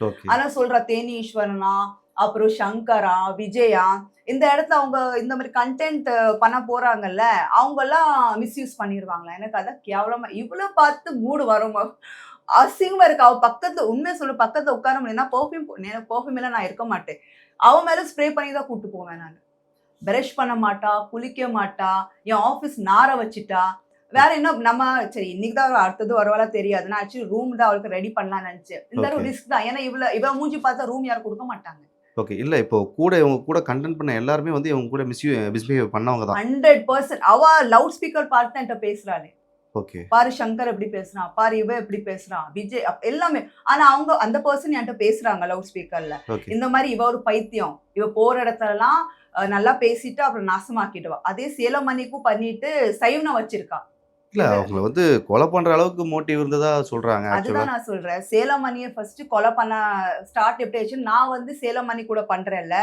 Okay. ஆனா சொல்றா தேனி ஈஸ்வரனா, அப்புறம் சங்கரா, விஜயா இந்த இடத்துல அவங்க இந்த மாரி கன்டென்ட் பண்ண போறாங்கல்ல, அவங்கலாம் மிஸ்யூஸ் பண்ணிருவாங்களா? எனக்கு அதான் கேவலமா இவ்ளோ பார்த்து மூடு வருமா? அசிங்கமா இருக்கு. அவ பக்கத்துல உண்மைய சொல்ல பக்கத்துல உட்கார முடியல. பெர்ஃப்யூம் எல்லாம் நான் இருக்க மாட்டேன். அவ மேல ஸ்ப்ரே பண்ணி தான் கூட்டு போவேன் நானு. பிரஷ் பண்ண மாட்டா, குளிக்க மாட்டா, என் ஆஃபீஸ் நார வச்சுட்டா. வேற என்ன நம்ம சரி இன்னைக்கு தான் அடுத்தது வருவாளா தெரியாது. நான் ஆக்சுவலி ரூம் தான் அவளுக்கு ரெடி பண்ணலாம்னு நெனச்சேன். இருந்தாலும் ஓகே. ரிஸ்க் தான். ஏன்னா இவ மூஞ்சி பார்த்தா ரூம் யாரும் குடுக்க மாட்டாங்க. ஓகே. இல்ல இப்போ இவங்க கூட கன்டென்ட் பண்ண எல்லாருமே வந்து இவங்க கூட மிஸ்பிஹேவ் பண்ணவங்க தான். 100% அவ லவுட் ஸ்பீக்கர் பார்த்து தான் என்ட்ட பேசுறாளே! ஓகே. பாரு சங்கர் எப்படி பேசுறான். பாரு இவ எப்படி பேசுறான். விஜய் எல்லாமே. ஆனா அவங்க அந்த பெர்சன் என்ட்ட பேசுறாங்க லவுட் ஸ்பீக்கர்ல. ஓகே. இந்த மாரி இவ ஒரு பைத்தியம். இவ போற இடத்துலலாம் நல்லா பேசிட்டு அப்புறம் நாசமாக்கிடுவா. அதே சேலம் மணிக்கும் பண்ணிட்டு சைவன வச்சிருக்கா. இல்ல இது அவங்கள வந்து கொலை பண்ற அளவுக்கு மோட்டிவ் இருந்ததா சொல்றாங்க ஆக்சுவலா. அதுதான் நான் சொல்றேன். சேலம் மணிய ஃபர்ஸ்ட் கொலை பண்ண ஸ்டார்ட் எப்படி ஆச்சுன்னு நான் வந்து சேலம் மணி கூட பண்றேன்ல.